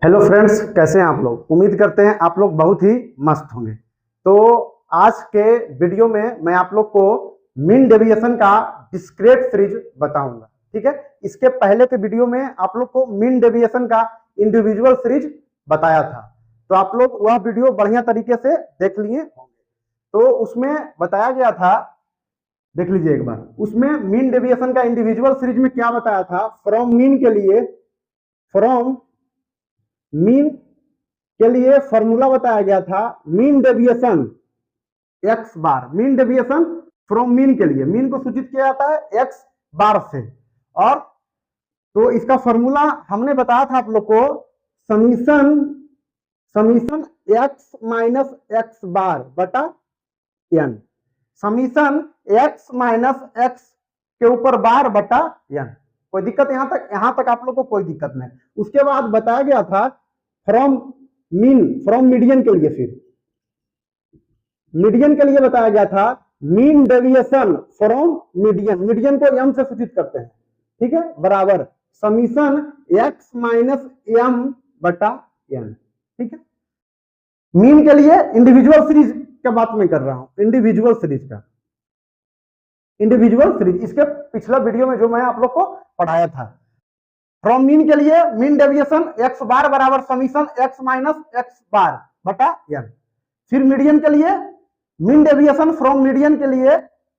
Hello friends, कैसे हैं आप लोग। उम्मीद करते हैं आप लोग बहुत ही मस्त होंगे। तो आज के वीडियो में मैं आप लोग को मीन डेविएशन का डिस्क्रीट सीरीज बताऊंगा। ठीक है, इसके पहले के वीडियो में आप लोग को मीन डेविएशन का इंडिविजुअल सीरीज बताया था, तो आप लोग वह वीडियो बढ़िया तरीके से देख लिए होंगे। तो उसमें बताया गया था, देख लीजिए एक बार। उसमें मीन डेविएशन का इंडिविजुअल सीरीज में क्या बताया था, फ्रॉम मीन के लिए फॉर्मूला बताया गया था। Mean deviation X bar, mean deviation from mean के लिए, मीन को सूचित किया जाता है एक्स बार से। और तो इसका फॉर्मूला हमने बताया था आप लोग को, summation x minus x bar बटा n. Summation x minus x के ऊपर बार बटा एन। कोई दिक्कत यहां तक आप लोग को कोई दिक्कत नहीं। उसके बाद बताया गया था फ्रॉम मीडियन के लिए, फिर मीडियन के लिए बताया गया था मीन डेविएशन फ्रॉम मीडियन को एम से सूचित करते हैं। ठीक है, बराबर समीशन एक्स माइनस एम बटा एन। ठीक है, मीन के लिए इंडिविजुअल सीरीज का बात मैं कर रहा हूं, इंडिविजुअल सीरीज इसके पिछला वीडियो में जो मैं आप लोग को पढ़ाया था। फ्रॉम मीन के लिए मीन डेविएशन एक्स बार बराबर summation x minus x bar बटा एन। फिर मीडियन के लिए मीन डेविएशन फ्रॉम मीडियन के लिए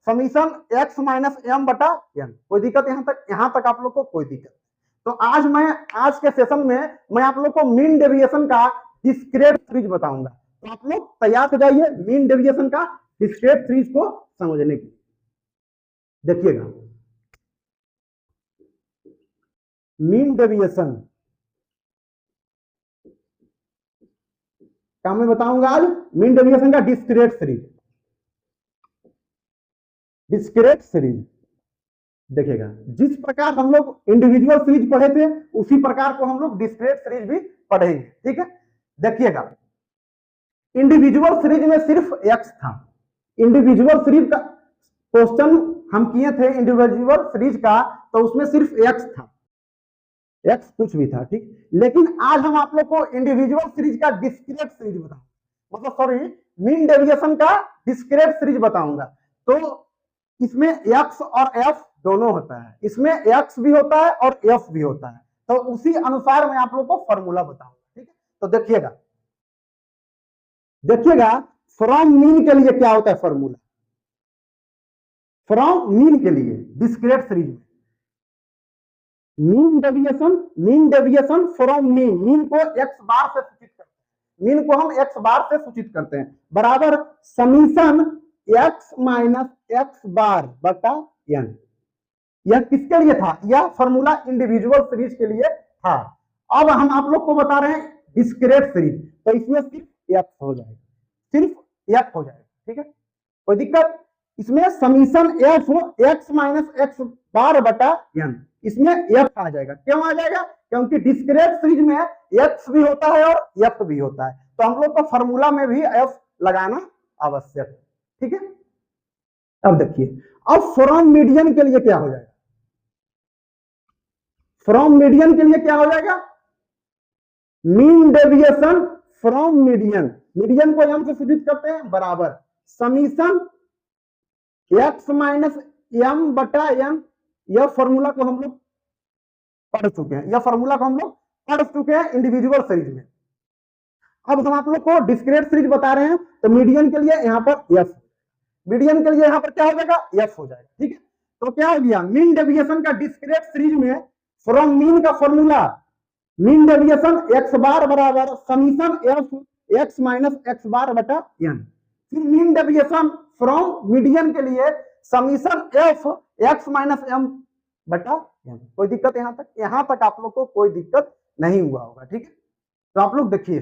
समीशन एक्स माइनस एम बटा एन। कोई दिक्कत यहां तक आप लोग को कोई दिक्कत। तो आज के सेशन में मैं आप लोग को मीन डेविएशन का डिस्क्रीट सीरीज बताऊंगा। तो आप लोग तैयार हो जाइए मीन डेविएशन का डिस्क्रीट सीरीज को समझने की। देखिएगा, मीन डेविएशन का मैं बताऊंगा आज मीन डेविएशन का डिस्क्रीट सीरीज। देखिएगा, जिस प्रकार हम लोग इंडिविजुअल सीरीज पढ़े थे उसी प्रकार को हम लोग डिस्क्रीट सीरीज भी पढ़ेंगे। ठीक है, देखिएगा, इंडिविजुअल सीरीज में सिर्फ एक्स था। इंडिविजुअल सीरीज का क्वेश्चन हम किए थे इंडिविजुअल सीरीज का, तो उसमें सिर्फ एक्स था, एक्स कुछ भी था। ठीक, लेकिन आज हम आप लोग को इंडिविजुअल सीरीज का डिस्क्रीट सीरीज बताऊंगा, मतलब सॉरी, मीन डेविएशन का डिस्क्रीट सीरीज बताऊंगा। तो इसमें एक्स और एफ दोनों होता है, इसमें एक्स भी होता है और एफ भी होता है। तो उसी अनुसार मैं आप लोग को फॉर्मूला बताऊंगा। ठीक है, तो देखिएगा फ्रॉम मीन के लिए क्या होता है फॉर्मूला। फ्रॉम मीन के लिए डिस्क्रीट सीरीज में मीन डेविएशन फ्रॉम मीन को एक्स बार से सूचित करते हैं, मीन को हम एक्स बार से सूचित करते हैं, बराबर summation x minus x bar बटा एन। यह किसके लिए था, यह फॉर्मूला इंडिविजुअल सीरीज के लिए था। अब हम आप लोग को बता रहे हैं डिस्क्रीट सीरीज, तो इसमें सिर्फ एक्स हो जाएगा, सिर्फ एक्स हो जाएगा। ठीक है, कोई दिक्कत। इसमें summation F x minus x bar बटा एन, इसमें एफ आ जाएगा। क्यों आ जाएगा, क्योंकि डिस्क्रीट सीरीज में एक्स भी होता है और एफ भी होता है, तो हम लोग को फॉर्मूला में भी एफ लगाना आवश्यक है। ठीक है, अब देखिए, अब फ्रॉम मीडियन के लिए क्या हो जाएगा, फ्रॉम मीडियन के लिए क्या हो जाएगा, मीन डेविएशन फ्रॉम मीडियन को एम से सूचित करते हैं, बराबर समीशन एक्स माइनस एम बटा एन। यह फॉर्मूला को हम लोग पढ़ चुके हैं, इंडिविजुअल सीरीज में। अब हम आप लोग को डिस्क्रीट सीरीज बता रहे हैं, तो मीडियन के लिए यहाँ पर एफ, मीडियन के लिए यहाँ पर क्या हो जाएगा, एफ हो जाएगा। ठीक है, तो क्या हो गया, मीन डेविएशन का डिस्क्रीट सीरीज में फ्रॉम मीन का formula mean deviation X bar बराबर summation F x minus x bar बटा एन। फिर मीन डेविएशन फ्रॉम मीडियन के लिए summation F x minus M बटा एन। कोई दिक्कत यहां तक आप लोग को कोई दिक्कत नहीं हुआ होगा। ठीक है, तो आप लोग देखिए,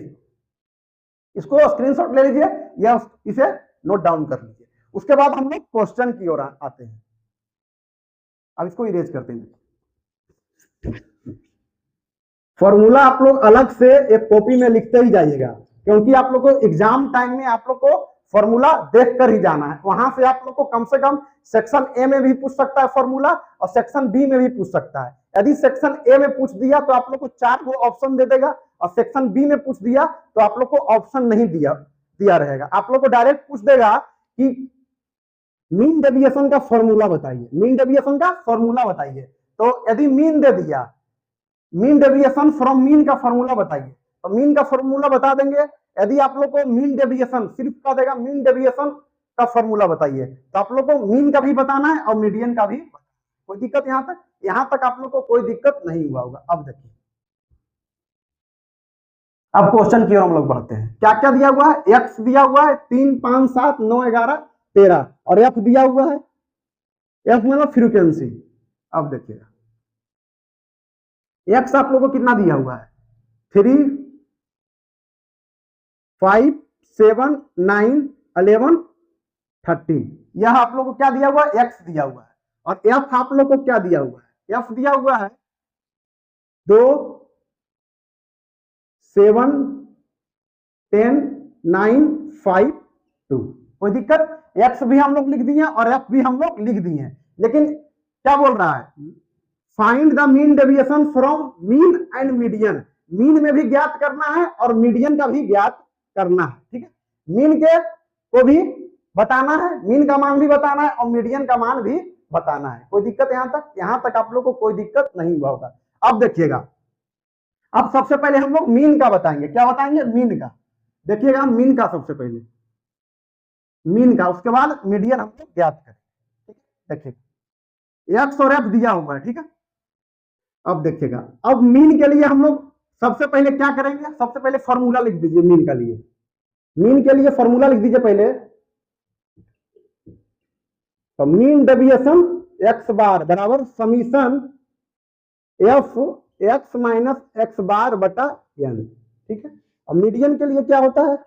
इसको स्क्रीनशॉट ले लीजिए या इसे नोट डाउन कर लीजिए। उसके बाद हम लोग क्वेश्चन की ओर आते हैं। अब इसको इरेज करते हैं। फॉर्मूला आप लोग अलग से एक कॉपी में लिखते ही जाइएगा, क्योंकि आप लोग को एग्जाम टाइम में आप लोग को फॉर्मूला देख कर ही जाना है। वहां से आप लोग को कम से कम सेक्शन ए में भी पूछ सकता है फॉर्मूला, और सेक्शन बी में भी पूछ सकता है। यदि सेक्शन ए में पूछ दिया तो आप लोग को 4 ऑप्शन दे देगा, और सेक्शन बी में पूछ दिया तो आप लोग को ऑप्शन नहीं दिया रहेगा, आप लोग को डायरेक्ट पूछ देगा कि मीन डेविएशन का फॉर्मूला बताइए, मीन डेविएशन का फॉर्मूला बताइए। तो यदि मीन दे दिया, मीन डेविएशन फ्रॉम मीन का फॉर्मूला बताइए, तो मीन का फॉर्मूला बता देंगे। यदि आप लोग को मीन डेविएशन सिर्फ क्या देगा, मीन डेविएशन का फॉर्मूला बताइए, तो आप लोग को मीन का भी बताना है और मीडियन का भी। कोई दिक्कत यहां तक आप लोग को कोई दिक्कत नहीं हुआ होगा। अब देखिए, अब क्वेश्चन की ओर हम लोग बढ़ते हैं। क्या क्या दिया हुआ है, एक्स दिया हुआ है 3, 5, 7, 9, 11, 13 और एफ दिया हुआ है, एफ मतलब फ्रीक्वेंसी। अब देखिएगा एक्स आप लोगों को कितना दिया हुआ है, 3, 5, 7, 9, 11, 13। यह आप लोग को क्या दिया हुआ है, एक्स दिया हुआ है। और एफ आप लोग को क्या दिया हुआ है, एफ दिया हुआ है 2, 7, 10, 9, 5, 2। कोई दिक्कत, एक्स भी हम लोग लिख दिए और एफ भी हम लोग लिख दिए, लेकिन क्या बोल रहा है, find the mean deviation from mean and median. Mean में भी ज्ञात करना है और मीडियन का भी ज्ञात करना है, ठीक है। मीन के को भी बताना है, मीन का मान भी बताना है और मीडियन का मान भी बताना है। कोई दिक्कत यहां तक आप लोग को कोई दिक्कत नहीं हुआ होगा। अब देखिएगा, अब सबसे पहले हम लोग मीन का बताएंगे। क्या बताएंगे, मीन का। देखिएगा मीन का, सबसे पहले मीन का, उसके बाद मीडियन हम लोग ज्ञात करें। देखिए एक्स और एफ दिया हुआ है, ठीक है। अब देखिएगा, अब मीन के लिए हम लोग सबसे पहले क्या करेंगे, सबसे पहले फॉर्मूला लिख दीजिए मीन के लिए। मीन के लिए फॉर्मूला लिख दीजिए पहले। तो मीन डेविएशन एक्स बार बराबर summation F x minus x bar बटा एन, ठीक है। और मीडियन के लिए क्या होता है,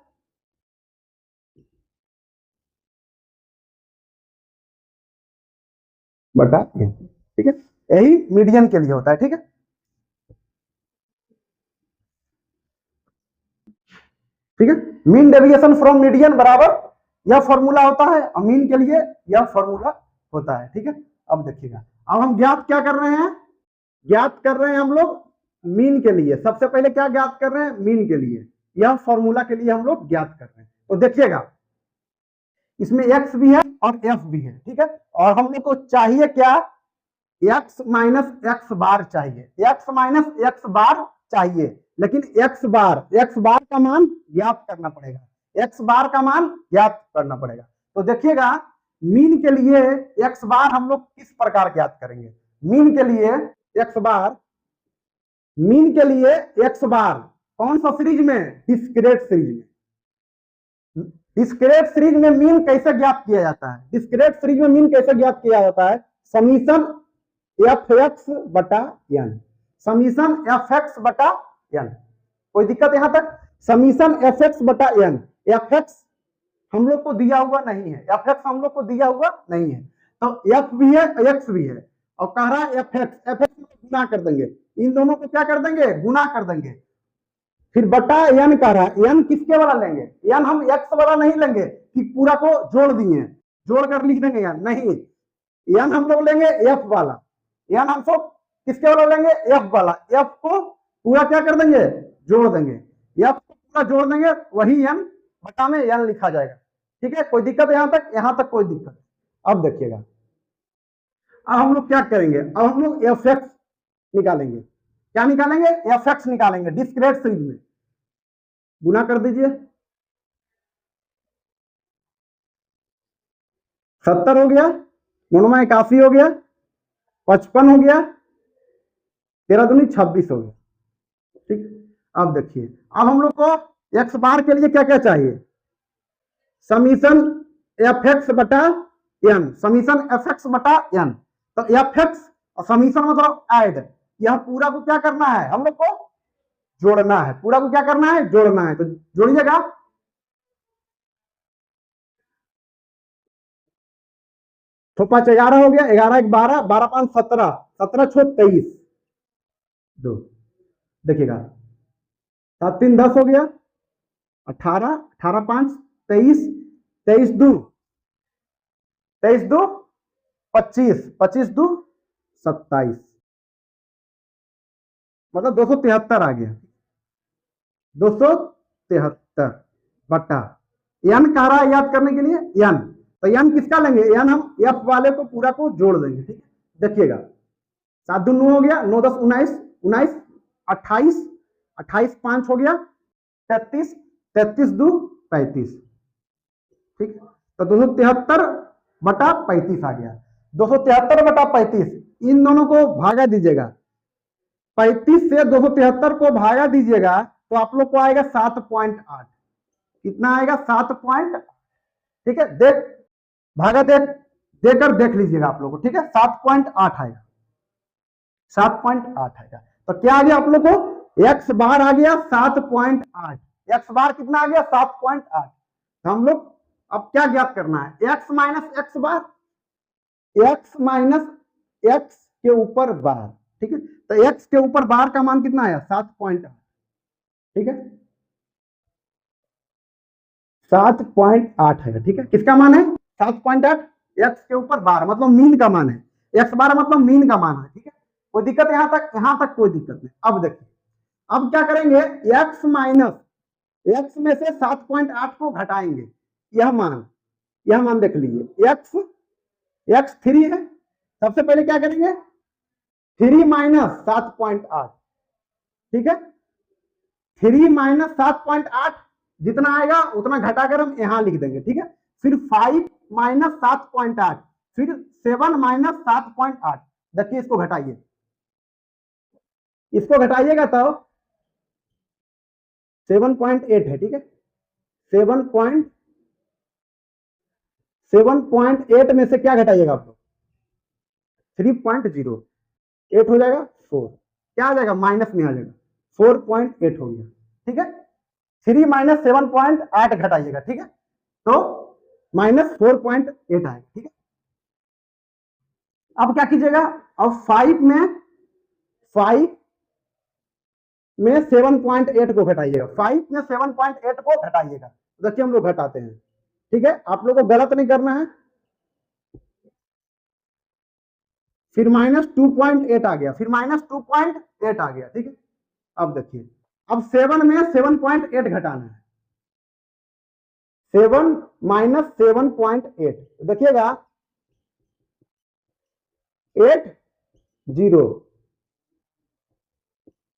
बटा एन, ठीक है। यही मीडियन के लिए होता है, ठीक है। ठीक है, मीन डेविएशन फ्रॉम मीडियन बराबर यह फॉर्मूला होता है और मीन के लिए यह फॉर्मूला होता है, ठीक है। अब देखिएगा, अब हम ज्ञात क्या कर रहे हैं, ज्ञात कर रहे हैं हम लोग मीन के लिए। सबसे पहले क्या ज्ञात कर रहे हैं, मीन के लिए, यह फॉर्मूला के लिए हम लोग ज्ञात कर रहे हैं। तो देखिएगा इसमें एक्स भी है और एफ भी है, ठीक है। और हम लोग को चाहिए क्या, एक्स माइनस एक्स बार चाहिए, एक्स माइनस एक्स बार चाहिए। लेकिन एक्स बार का मान ज्ञात करना पड़ेगा, एक्स बार का मान ज्ञात करना पड़ेगा। तो देखिएगा मीन के लिए एक्स बार हम लोग किस प्रकार ज्ञात करेंगे। मीन के लिए एक्स बार, मीन के लिए एक्स बार कौन सा सीरीज में, डिस्क्रीट सीरीज में। डिस्क्रीट सीरीज में मीन कैसे ज्ञात किया जाता है, डिस्क्रीट सीरीज में मीन कैसे ज्ञात किया जाता है, समीशन एफ एक्स बटा एन, समीशन एफ एक्स बटा एन। कोई दिक्कत यहां तक, समीशन एफ एक्स बटा एन। एफ एक्स हम लोग को दिया हुआ नहीं है, एफ एक्स हम लोग को दिया हुआ नहीं है, तो एफ भी है एक्स भी है और कह रहा है एफ एक्स, एफ एक्स गुना कर देंगे, इन दोनों को क्या कर देंगे, गुना कर देंगे। फिर बटा एन कह रहा है, एन किसके वाला लेंगे, एन हम एक्स वाला नहीं लेंगे कि पूरा को जोड़ दिए, जोड़ कर लिख देंगे एन, नहीं, एन हम लोग लेंगे एफ वाला, एन हम सब किसके वाला लेंगे, एफ वाला। एफ को पूरा क्या कर देंगे, जोड़ देंगे, एफ को पूरा जोड़ देंगे, वही एन बटा में एन लिखा जाएगा, ठीक है। कोई दिक्कत यहां तक कोई दिक्कत। अब देखिएगा, अब हम लोग क्या करेंगे, अब हम लोग एफ एक्स निकालेंगे। क्या निकालेंगे, एफ एक्स निकालेंगे डिस्क्रीट सीरीज में। गुना कर दीजिए, 70 हो गया, 81 हो गया, 55 हो गया, 13 दूनी 26 हो गया, ठीक। अब देखिए, अब हम लोग को एक्स बार के लिए क्या क्या चाहिए, समीशन एफ एक्स बटा एन, समीशन एफ एक्स बटा एन। तो एफ एक्स और समीशन मतलब ऐड, यह पूरा को क्या करना है, हम लोग को जोड़ना है, पूरा को क्या करना है, जोड़ना है। तो जोड़िएगा, तो 5 11 हो गया, 11 1 12, 12 5 17, 17 6 23, 2। देखिएगा 7 3 10 हो गया, 18, 18 5 23, 23 2, 23 2 25, 25 2 27, मतलब 273 आ गया। 273 बटा n कह रहा है याद करने के लिए n, तो n किसका लेंगे, n हम f वाले को पूरा को जोड़ देंगे। ठीक है, देखिएगा 7 दूनी 9 हो गया, 9 10 19, 19 28, 28 5 हो गया 33, 33 2 35। ठीक है, तो 273 बटा 35 आ गया। 273 बटा 35, इन दोनों को भागा दीजिएगा, 35 से 273 को भागा दीजिएगा तो आप लोग को आएगा 7.8। कितना आएगा, 7. ठीक है, देख भागा देकर देख लीजिएगा आप लोग को। ठीक है, 7.8 आएगा, 7.8 आएगा। तो क्या आ गया आप लोग को, एक्स बार आ गया 7.8। एक्स बार कितना आ गया, 7.8। तो हम लोग अब क्या ज्ञात करना है, एक्स माइनस एक्स बार, एक्स माइनस एक्स के ऊपर बार। ठीक है, तो एक्स के ऊपर बार का मान कितना आया, 7.8। ठीक है, 7.8 है। ठीक है, किसका मान है, 7.8, एक्स के ऊपर बार मतलब मीन का मान है, एक्स बार मतलब मीन का मान है। ठीक है, कोई दिक्कत यहां तक कोई दिक्कत नहीं। अब देखिए, अब क्या करेंगे, एक्स माइनस एक्स में से 7.8 को घटाएंगे, यह मान देख लीजिए, एक्स 3 है, सबसे पहले क्या करेंगे, 3 माइनस 7.8। ठीक है, 3 माइनस 7.8 जितना आएगा उतना घटाकर हम यहां लिख देंगे। ठीक है, फिर 5 माइनस 7.8, फिर 7 माइनस 7.8। देखिए इसको घटाइए, इसको घटाइएगा तो 7.8 है। ठीक है, 7.8 में से क्या घटाइएगा आप लोग, 3.0, 8 हो जाएगा 4, क्या आ जाएगा, माइनस में आ जाएगा, 4.8 हो गया। ठीक है, 3 माइनस 7.8 घटाइएगा। ठीक है, तो माइनस 4.8 आएगा। ठीक है, अब क्या कीजिएगा, अब 5 में 7.8 को घटाइएगा, 5 में 7.8 को घटाइएगा। देखिए हम लोग घटाते हैं। ठीक है, आप लोग को गलत नहीं करना है। फिर माइनस 2.8 आ गया, फिर माइनस 2.8 आ गया। ठीक है, अब देखिए, अब 7 में 7.8 घटाना है, 7 माइनस 7.8, देखिएगा 8 0,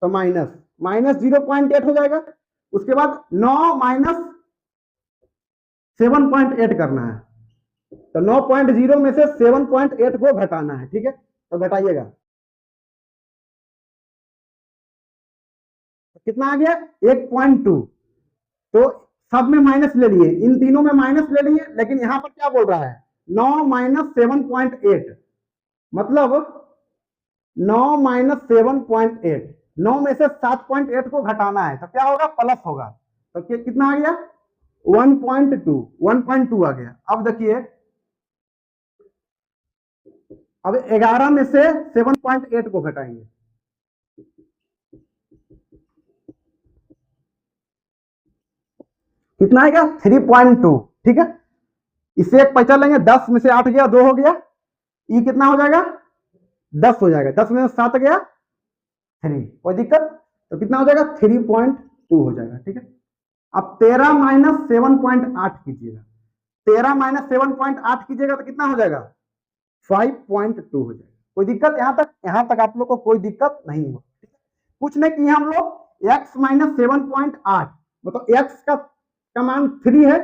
तो माइनस 0.8 हो जाएगा। उसके बाद 9 माइनस 7.8 करना है, तो 9.0 में से 7.8 को घटाना है। ठीक है, तो घटाइएगा, तो कितना आ गया, 1.2। तो सब में माइनस ले लिए, इन तीनों में माइनस ले लिए, लेकिन यहां पर क्या बोल रहा है, 9 माइनस 7.8, मतलब 9 माइनस 7.8, 9 में से 7.8 को घटाना है, तो क्या होगा, प्लस होगा। तो कितना आ गया, 1.2 आ गया। अब देखिए, अब 11 में से 7.8 को घटाएंगे, कितना आएगा, 3.2। ठीक है, इससे एक पैसा लेंगे, 10 में से 8 गया, 2 हो गया, ये कितना हो जाएगा, 10 हो जाएगा, 10 में से 7 गया 3, कोई दिक्कत, तो कितना हो जाएगा, 3.2 हो जाएगा। ठीक है, अब 13 माइनस 7.8 कीजिएगा, 13 माइनस 7.8 कीजिएगा तो कितना हो जाएगा, 5.2 हो जाएगा। कोई दिक्कत यहां तक आप लोग को कोई दिक्कत नहीं हो। ठीक है, कुछ नहीं किया हम लोग, x माइनस 7.8 मतलब x का मान 3 है,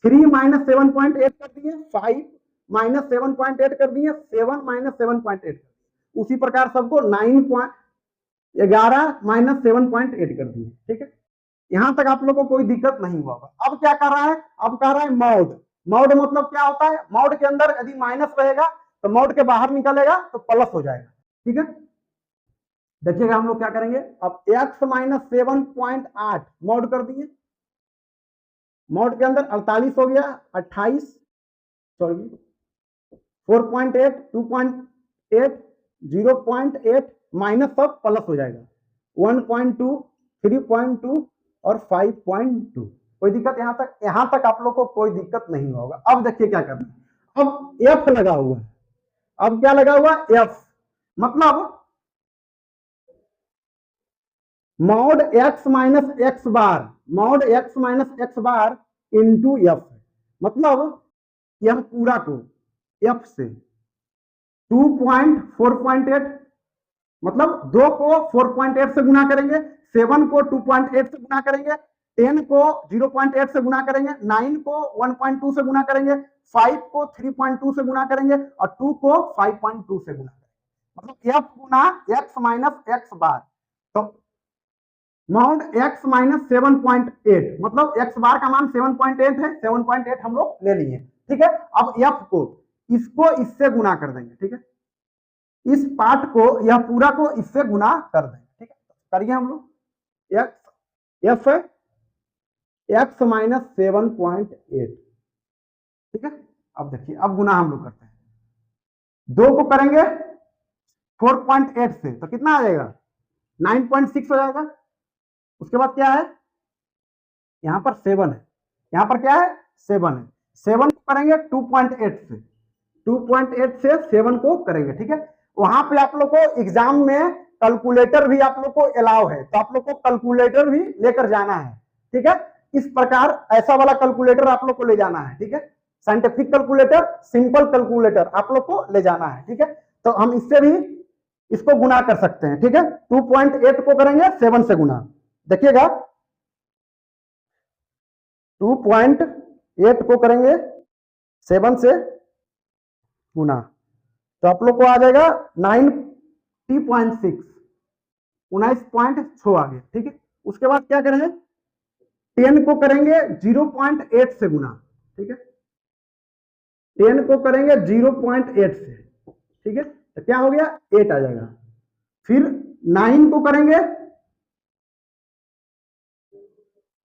3 माइनस 7.8 कर दिए, 5 माइनस 7.8 कर दिए, 7 माइनस 7.8, उसी प्रकार सबको 9.11 माइनस 7.8 कर दिए। ठीक है, यहां तक आप लोग को कोई दिक्कत नहीं हुआ। अब क्या कर रहा है, अब कह रहा है मॉड मतलब क्या होता है, मॉड के अंदर यदि माइनस रहेगा तो मॉड के बाहर निकलेगा तो प्लस हो जाएगा। ठीक है, देखिएगा हम लोग क्या करेंगे, अब x माइनस 7.8 मॉड कर दिए, मॉड के अंदर 48 हो गया, 28 सॉरी 4.8 2.8 0.8 माइनस सब प्लस हो जाएगा, 1.2 3.2 और 5.2। कोई दिक्कत यहां तक आप लोग को कोई दिक्कत नहीं होगा। अब देखिए क्या करना है, अब एफ लगा हुआ है, अब क्या लगा हुआ, एफ मतलब मॉड एक्स माइनस एक्स बार, mod x minus x bar into F, मतलब यह पूरा को एफ से 2.4.8, मतलब 2 को 4.8 से गुना करेंगे, 7 को 2.8 से गुना करेंगे, 10 को 0.8 से गुना करेंगे, 9 को 1.2 से गुना करेंगे, 5 को 3.2 से गुना करेंगे और 2 को 5.2 से गुना करेंगे, मतलब f गुना x माइनस एक्स बार। तो मॉड x माइनस 7.8, मतलब x बार का मान 7.8 है, 7.8 हम लोग ले लिए, ठीक है। अब f को इसको इससे गुना कर देंगे, ठीक है, इस पार्ट को, यह पूरा को इससे गुना कर देंगे, ठीक है। करिए हम लोग एफ एक्स माइनस 7.8, ठीक है। अब देखिए, अब गुना हम लोग करते हैं, 2 को करेंगे 4.8 से तो कितना आ जाएगा, 9.6 हो जाएगा। उसके बाद क्या है, यहां पर 7 है, यहां पर क्या है 7 है, 7 को करेंगे 2.8 से, 2.8 से 7 को करेंगे, ठीक है। वहां पे आप लोग को एग्जाम में कैलकुलेटर भी आप लोग को अलाउ है, तो आप लोग को कैलकुलेटर भी लेकर जाना है, ठीक है। इस प्रकार ऐसा वाला कैलकुलेटर आप लोग को ले जाना है, ठीक है, साइंटिफिक कैलकुलेटर, सिंपल कैलकुलेटर आप लोग को ले जाना है, ठीक है। तो हम इससे भी इसको गुना कर सकते हैं, ठीक है। 2.8 को करेंगे 7 से गुना, देखिएगा 2.8 को करेंगे 7 से गुना, तो आप लोग को आ जाएगा 90.6, 19.6 आ गया, ठीक है। उसके बाद क्या करेंगे, 10 को करेंगे 0.8 से गुना, ठीक है, 10 को करेंगे 0.8 से, ठीक है, तो क्या हो गया 8 आ जाएगा। फिर 9 को करेंगे,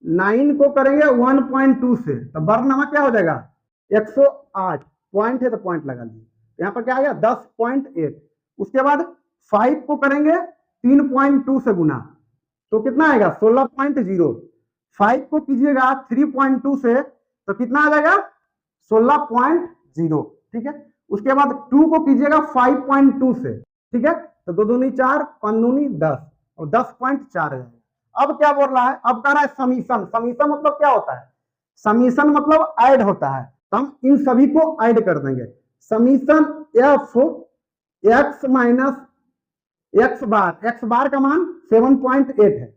9 को करेंगे 1.2 से, तो बरनामा क्या हो जाएगा 108, पॉइंट है तो पॉइंट लगा लीजिए, यहां पर क्या आ गया 10.8। उसके बाद 5 को करेंगे 3.2 से गुना, तो कितना आएगा 16.0। 5 को कीजिएगा 3.2 से तो कितना आ जाएगा 16.0, ठीक है। उसके बाद 2 को कीजिएगा 5.2 से, ठीक है, तो 2 दूनी 4, 5 दूनी 10 और 10.4 है। अब क्या बोल रहा है, अब कह रहा है समीशन, समीशन मतलब क्या होता है, समीशन मतलब ऐड होता है, तो हम इन सभी को ऐड कर देंगे। Summation F x minus x bar का मान 7.8 है,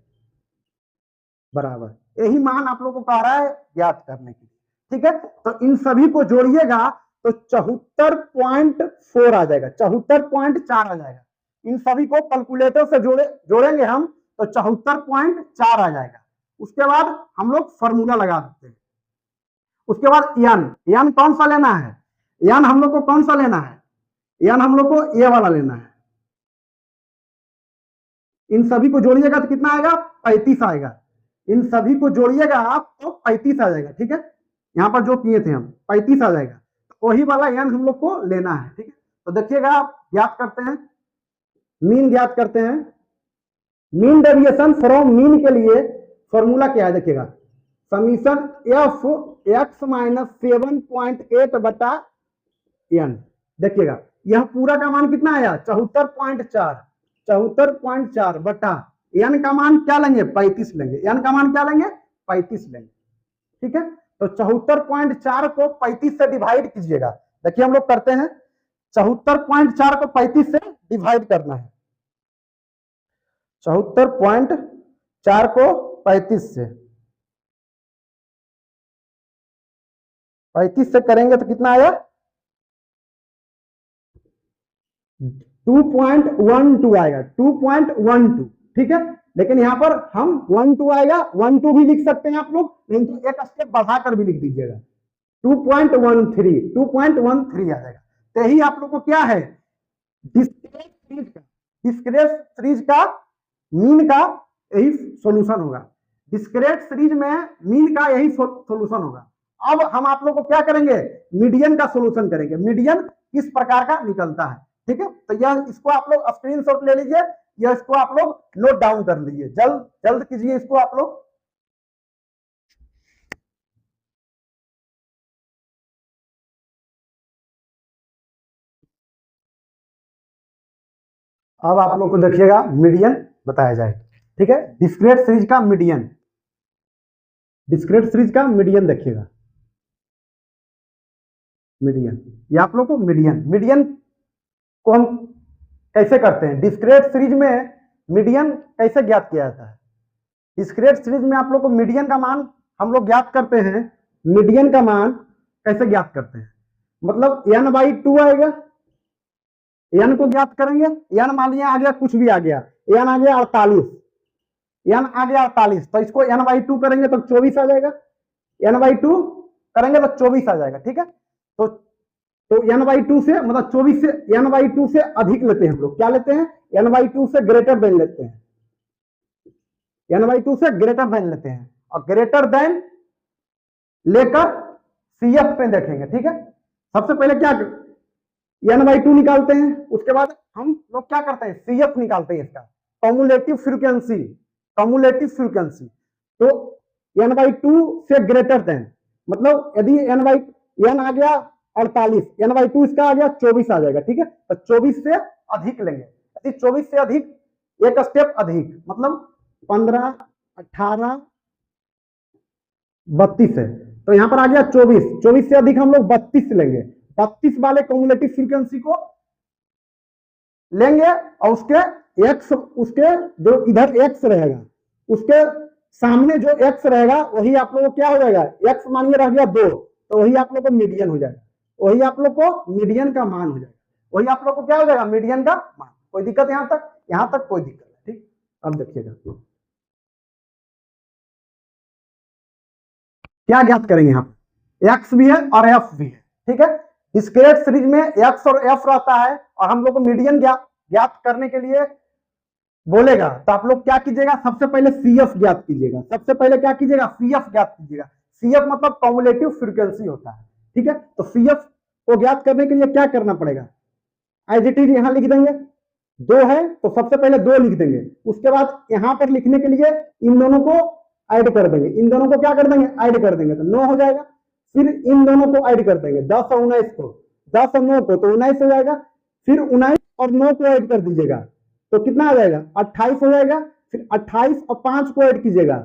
बराबर यही मान आप लोग को कह रहा है ज्ञात करने के लिए, ठीक है। तो इन सभी को जोड़िएगा तो 74.4 आ जाएगा, 74.4 आ जाएगा। इन सभी को कैलकुलेटर से जोड़ेंगे हम तो 74.4 आ जाएगा। उसके बाद हम लोग फॉर्मूला लगा देते हैं। उसके बाद यन कौन सा लेना है, यन हम लोग को कौन सा लेना है, यन हम लोग को ये वाला लेना है। इन सभी को जोड़िएगा तो कितना आएगा 35 आएगा, इन सभी को जोड़िएगा आप तो 35 आ जाएगा, ठीक है। यहां पर जो किए थे हम 35 आ जाएगा, तो वही वाला यन हम लोग को लेना है, ठीक है। तो देखिएगा आप ज्ञात करते हैं, मीन ज्ञात करते हैं। मीन डेविएशन फ्रॉम मीन के लिए फॉर्मूला क्या है, देखिएगा समीशन एफ एक्स माइनस 7.8 बटा एन। देखिएगा यह पूरा का मान कितना आया 74.4, 74.4 बटा एन का मान क्या लेंगे 35 लेंगे, एन का मान क्या लेंगे 35 लेंगे, ठीक है। तो 74.4 को 35 से डिवाइड कीजिएगा, देखिए हम लोग करते हैं 74.4 को 35 से डिवाइड करना है, 74.4 को 35 से, 35 से करेंगे तो कितना आया 2.12 आएगा, 2.12, ठीक है। लेकिन यहां पर हम 12 आएगा, 12 भी लिख सकते हैं आप लोग, नहीं तो एक स्टेप बढ़ाकर भी लिख दीजिएगा 2.13, 2.13 आ जाएगा। तो यही आप लोग को क्या है डिस्क्रेट सीरीज का, डिस्क्रेट सीरीज का मीन का यही सॉल्यूशन होगा, डिस्क्रेट सीरीज में मीन का यही सॉल्यूशन होगा। अब हम आप लोग को क्या करेंगे मीडियन का सॉल्यूशन करेंगे, मीडियन किस प्रकार का निकलता है, ठीक है। तो यह इसको आप लोग स्क्रीनशॉट ले लीजिए, या इसको आप लोग नोट डाउन कर लीजिए, जल्द जल्द कीजिए इसको आप लोग। अब आप लोग को देखिएगा मीडियन बताया जाए। ठीक है। डिस्क्रीट सीरीज का मीडियन, डिस्क्रीट सीरीज का मीडियन देखिएगा, मीडियन, ये आप लोग को मीडियन, मीडियन को हम कैसे करते हैं, डिस्क्रीट सीरीज में मीडियन कैसे ज्ञात किया जाता है। डिस्क्रीट सीरीज में आप लोग को मीडियन का मान हम लोग ज्ञात करते हैं, मीडियन का मान कैसे ज्ञात करते हैं, मतलब n/2 आएगा, n को ज्ञात करेंगे, n मान लिया आ गया, कुछ भी आ गया, n आ गया 48, n आ गया 48, तो इसको n/2 करेंगे तो 24 आ जाएगा, n/2 करेंगे तो 24 आ जाएगा, ठीक है। तो n/2 से मतलब 24 से n/2 से अधिक लेते हैं हम लोग, क्या लेते हैं, n/2 से ग्रेटर देन लेते हैं, n/2 से ग्रेटर देन लेते हैं, और ग्रेटर देन लेकर CF पे देखेंगे, ठीक है। सबसे पहले क्या n/2 निकालते हैं, उसके बाद हम लोग क्या करते हैं, CF निकालते हैं, इसका कॉमुलेटिव फ्रीक्वेंसी, कॉमुलेटिव फ्रीक्वेंसी। तो n/2 से ग्रेटर देन, मतलब यदि n आ गया 48, n/2 इसका आ गया 24 आ जाएगा, ठीक है। तो 24 से अधिक लेंगे, यदि 24 से अधिक, एक स्टेप अधिक, मतलब 15, 18, 32 है, तो यहां पर आ गया 24, 24 से अधिक हम लोग 32 लेंगे, 32 वाले कॉमुलेटिव फ्रीक्वेंसी को लेंगे, और उसके एक्स, उसके जो इधर एक्स रहेगा, उसके सामने जो एक्स रहेगा वही आप लोगों को क्या हो जाएगा, एक्स मानिए रह गया 2, तो वही आप लोग को मीडियन हो जाएगा, वही आप लोग को मीडियन का मान हो जाएगा, वही आप लोग को क्या हो जाएगा, मीडियन का मान। कोई दिक्कत यहां तक, यहां तक कोई दिक्कत है, ठीक। अब देखिएगा क्या ज्ञात करेंगे, यहाँ पे एक्स भी है और एफ भी है, ठीक है। डिस्क्रीट सीरीज में एक्स और एफ रहता है, और हम लोग को मीडियन ज्ञात करने के लिए बोलेगा, तो आप लोग क्या कीजिएगा, सबसे पहले CF ज्ञात कीजिएगा, सबसे पहले क्या कीजिएगा, CF ज्ञात कीजिएगा। CF मतलब कॉमुलेटिव फ्रीक्वेंसी होता है, ठीक है। तो CF को ज्ञात करने के लिए क्या करना पड़ेगा, एज इट इज यहां लिख देंगे, 2 है तो सबसे पहले 2 लिख देंगे, उसके बाद यहां पर लिखने के लिए इन दोनों को ऐड कर देंगे, इन दोनों को क्या कर देंगे, ऐड कर देंगे, तो 9 हो जाएगा। फिर इन दोनों को ऐड कर देंगे, 10 और 19 को, 10 और 9 को, तो 19 हो जाएगा। फिर 19 और 9 को ऐड कर दीजिएगा, तो कितना आ जाएगा, 28 हो जाएगा। फिर 28 और 5 को ऐड कीजिएगा,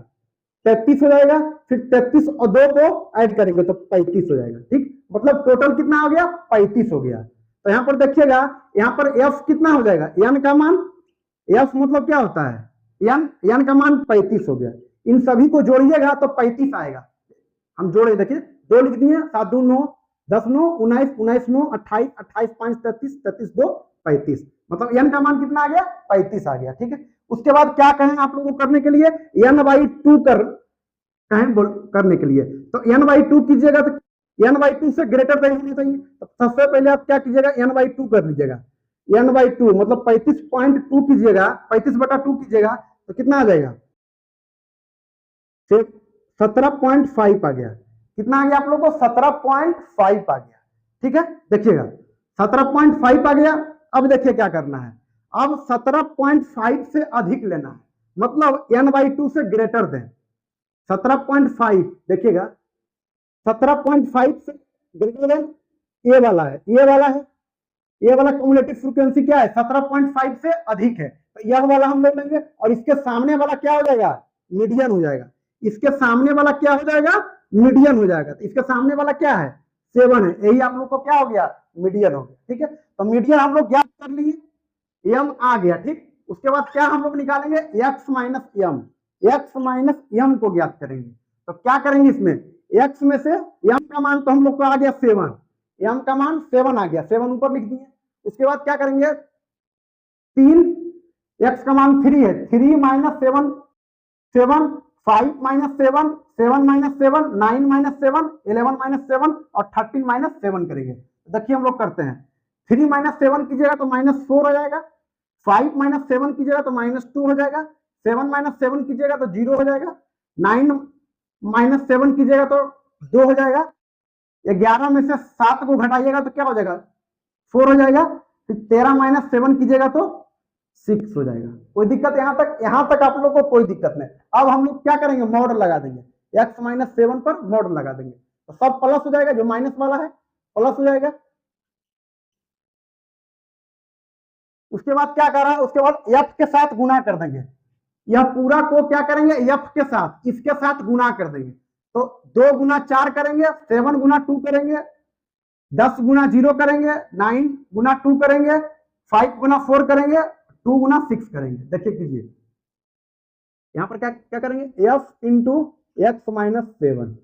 33 हो जाएगा। फिर 33 और 2 को ऐड करेंगे तो 35 हो जाएगा, ठीक। मतलब टोटल कितना हो गया, 35 हो गया। तो यहां पर देखिएगा, यहां पर एफ कितना हो जाएगा, n का मान, एफ मतलब क्या होता है, n का मान 35 हो गया। इन सभी को जोड़िएगा तो 35 आएगा, हम जोड़े, देखिए 2 लिख दिए, 7 2 9, 10 9 19, 19 9 28, 28 5 33, 33 2 35, मतलब n का मान कितना आ गया, 35 आ गया, ठीक है। उसके बाद क्या कहें आप लोगों को करने के लिए, n/2 कहें करने के लिए, तो n/2 कीजिएगा, तो n/2 से ग्रेटर देन होना चाहिए, तो सबसे पहले आप क्या कीजिएगा, n/2 कर लीजिएगा, n/2 मतलब 35.2 कीजिएगा, 35/2 कीजिएगा, तो कितना आ जाएगा, 17.5 आ गया। कितना आ गया आप लोगों को, 17.5 आ गया, ठीक है। देखिएगा 17.5 आ गया। अब देखिए क्या करना है, अब 17.5 से अधिक लेना है, मतलब n/2 से ग्रेटर देन 17.5, देखिएगा 17.5 से ग्रेटर देन ये वाला है, ये वाला है, ये वाला कम्युलेटिव फ्रीक्वेंसी क्या है, 17.5 से अधिक है, तो यह वाला हम लोग लेंगे, और इसके सामने वाला क्या हो जाएगा, मीडियन हो जाएगा। इसके सामने वाला क्या हो जाएगा, मीडियन हो जाएगा। तो इसके सामने वाला क्या है, 7 है, यही आप लोग को क्या हो गया, मीडियन हो गया, ठीक है। तो मीडियन हम लोग ज्ञात कर लिए, m आ गया, ठीक। उसके बाद क्या हम लोग निकालेंगे, x minus m, x minus m को ज्ञात करेंगे। तो क्या करेंगे, इसमें x में से m का मान तो हम लोग को आ गया 7, m का मान 7 आ गया, 7 ऊपर लिख दिए। उसके बाद क्या करेंगे, 3, x का मान 3 है, 3 minus 7, 7 5 minus 7, 7 minus 7, 9 minus 7, 11 minus 7 और 13 माइनस 7 करेंगे। देखिए हम लोग करते हैं, 3 माइनस 7 कीजिएगा तो -4 हो जाएगा, 5 माइनस 7 कीजिएगा तो -2 हो जाएगा, 7 माइनस 7 कीजिएगा तो 0 हो जाएगा, 9 माइनस 7 कीजिएगा तो 2 हो जाएगा, 11 में से 7 को घटाइएगा तो क्या हो जाएगा, 4 हो जाएगा। फिर 13 माइनस 7 कीजिएगा तो 6 हो जाएगा। कोई दिक्कत यहां तक, यहां तक आप लोग को कोई दिक्कत नहीं। अब हम लोग क्या करेंगे, मॉड लगा देंगे, x माइनस 7 पर मॉड लगा देंगे, तो सब प्लस हो जाएगा, जो माइनस वाला है प्लस हो जाएगा। उसके बाद क्या कर रहा है, उसके बाद f के साथ गुना कर देंगे, यह पूरा को क्या करेंगे, एफ के साथ इसके साथ गुना कर देंगे। तो 2 गुना 4 करेंगे, 7 गुना 2 करेंगे, 10 गुना 0 करेंगे, 9 गुना 2 करेंगे, 5 गुना 4 करेंगे, 2 गुना 6 करेंगे। देखिए कीजिए यहां पर क्या क्या करेंगे, f into x minus 7,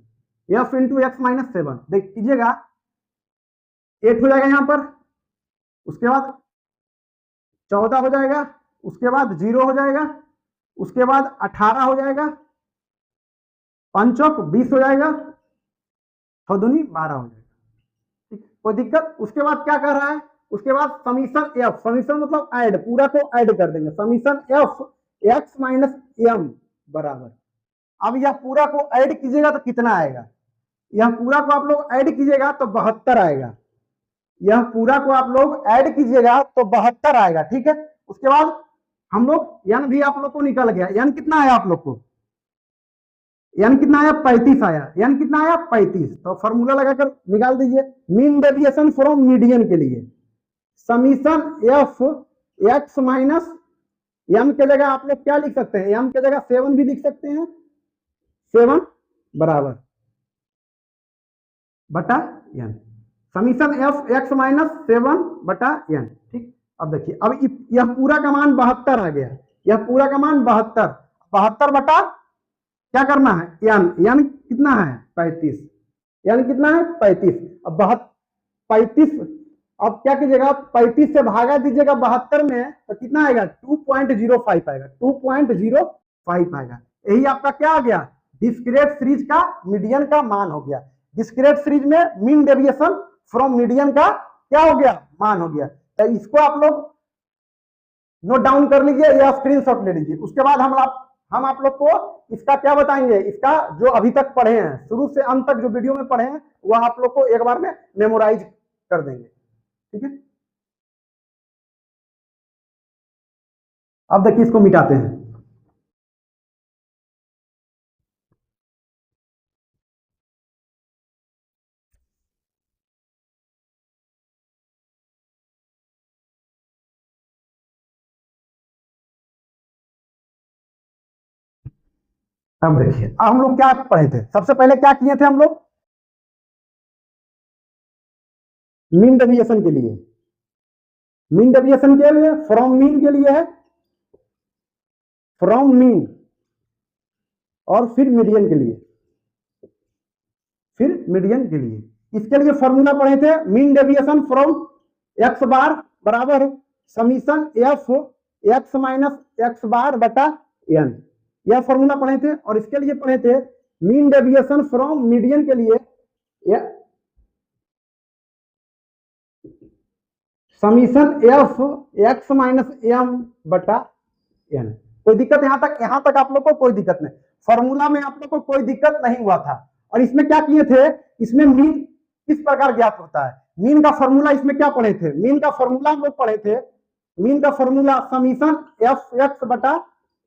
F into x minus 7। देख कीजिएगा 8 हो जाएगा यहां पर, उसके बाद 14 हो जाएगा, उसके बाद 0 हो जाएगा, उसके बाद 18 हो जाएगा, 5 चौक 20 हो जाएगा, 6 दूनी 12 हो जाएगा। ठीक, कोई दिक्कत? उसके बाद क्या कर रहा है, उसके बाद समीशन एफ, समीशन मतलब ऐड, पूरा को ऐड कर देंगे, summation F x minus m बराबर। अब यह पूरा को ऐड कीजिएगा तो कितना आएगा, यह पूरा को आप लोग ऐड कीजिएगा तो 72 आएगा, यह पूरा को आप लोग ऐड कीजिएगा तो 72 आएगा। ठीक है, उसके बाद हम लोग एन भी आप लोग को निकल गया, एन कितना आया आप लोग को, एन कितना आया 35 आया, एन कितना आया 35। तो फॉर्मूला लगाकर निकाल दीजिए मीन डेविएशन फ्रॉम मीडियन के लिए, summation F x minus m के जगह आप लोग क्या लिख सकते हैं, एम के जगह 7 भी लिख सकते हैं, 7 बराबर बटा n, summation F x minus 7 बटा एन। ठीक, अब देखिए अब यह पूरा का मान 72 आ गया, यह पूरा का मान 72, 72 बटा क्या करना है एन, एन कितना है 35, एन कितना है 35। अब 35 अब क्या कीजिएगा 35 से भागा दीजिएगा 72 में तो कितना आएगा 2.05 आएगा, 2.05 आएगा। यही आपका क्या आ गया, डिस्क्रीट सीरीज का मीडियन का मान हो गया। डिस्क्रीट सीरीज में मीन डेविएशन फ्रॉम मीडियन का क्या हो गया, मान हो गया। तो इसको आप लोग नोट डाउन कर लीजिए या स्क्रीनशॉट ले लीजिए। उसके बाद हम आप लोग को इसका क्या बताएंगे, इसका जो अभी तक पढ़े हैं शुरू से अंत तक जो वीडियो में पढ़े हैं वह आप लोग को एक बार में मेमोराइज कर देंगे। ठीक है, अब देखिए इसको मिटाते हैं। अब देखिए अब हम लोग क्या पढ़े थे, सबसे पहले क्या किए थे हम लोग, मीन डेविएशन के लिए, मीन डेविएशन के लिए फ्रॉम मीन के लिए है, फ्रॉम मीन और फिर मीडियन के लिए, फिर मीडियन के लिए। इसके लिए फॉर्मूला पढ़े थे mean deviation from X bar बराबर summation F x minus x bar बटा एन, यह फॉर्मूला पढ़े थे। और इसके लिए पढ़े थे मीन डेविएशन फ्रॉम मीडियन के लिए summation F x minus M बटा एन। कोई दिक्कत यहां तक आप लोग को कोई दिक्कत नहीं, फॉर्मूला में आप लोग को कोई दिक्कत नहीं हुआ था। और इसमें क्या किए थे, इसमें मीन किस प्रकार ज्ञात होता है, मीन का फॉर्मूला इसमें क्या पढ़े थे, मीन का फॉर्मूला हम लोग पढ़े थे, मीन का फॉर्मूला समीशन एफ एक्स बटा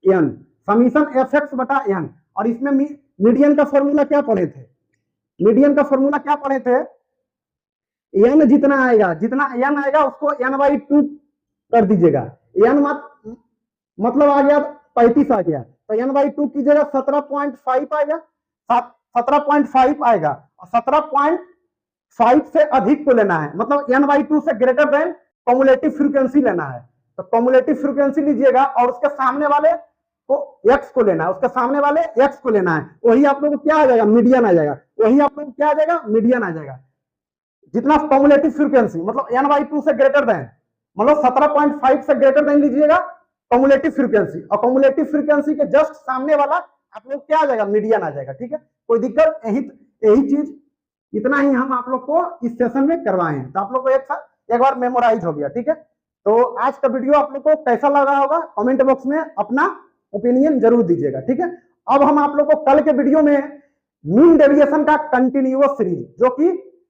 एन, समीशन एफ एक्स बटा एन। और इसमें मीडियन का फॉर्मूला क्या पढ़े थे, मीडियन का फॉर्मूला क्या पढ़े थे, एन जितना आएगा, जितना एन आएगा उसको n/2 कर दीजिएगा, एन मतलब आ गया 35 आ गया तो n/2 कीजिएगा 17.5 आएगा, 17.5 आएगा। और 17.5 से अधिक को लेना है, मतलब n/2 से ग्रेटर देन कॉमुलेटिव फ्रीक्वेंसी लेना है। तो कॉमुलेटिव फ्रीक्वेंसी लीजिएगा और उसके सामने वाले को x को लेना है, उसके सामने वाले x को लेना है, वही आप लोग को क्या आ जाएगा, मीडियन आ जाएगा, वही आप लोग को क्या आ जाएगा, मीडियन आ जाएगा। जितना कॉमुलेटिव फ्रीक्वेंसी मतलब n/2 से ग्रेटर देन, मतलब 17.5 से ग्रेटर देन लीजिएगा कॉमुलेटिव फ्रीक्वेंसी, और कॉमुलेटिव फ्रीक्वेंसी के जस्ट सामने वाला आप लोग क्या आ जाएगा, मीडियन आ जाएगा। ठीक है, कोई दिक्कत, यही चीज इतना ही हम आप लोग को इस सेशन में करवाए हैं, तो आप लोग को एक बार मेमोराइज हो गया। ठीक है, तो आज का वीडियो आप लोग को कैसा लगा होगा कमेंट बॉक्स में अपना ओपिनियन जरूर दीजिएगा। ठीक है, अब हम आप लोग को कल के वीडियो में मीन डेविएशन का कंटिन्यूअस सीरीज, जो कि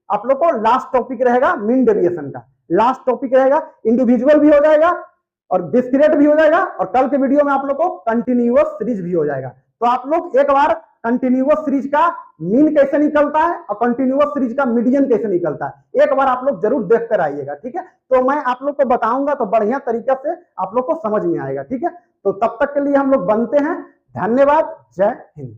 आप लोग को लास्ट टॉपिक रहेगा, मीन डेविएशन का लास्ट टॉपिक रहेगा, इंडिविजुअल भी हो जाएगा और डिस्क्रीट भी हो जाएगा, और कल के वीडियो में आप लोग को कंटिन्यूअस सीरीज भी हो जाएगा। तो आप लोग एक बार कंटिन्यूअस सीरीज का मीन कैसे निकलता है और कंटिन्यूअस सीरीज का मीडियन कैसे निकलता है, एक बार आप लोग जरूर देख कर आइएगा, ठीक है। तो मैं आप लोग को बताऊंगा तो बढ़िया तरीके से आप लोग को समझ में आएगा, ठीक है। तो तब तक के लिए हम लोग बनते हैं, धन्यवाद, जय हिंद।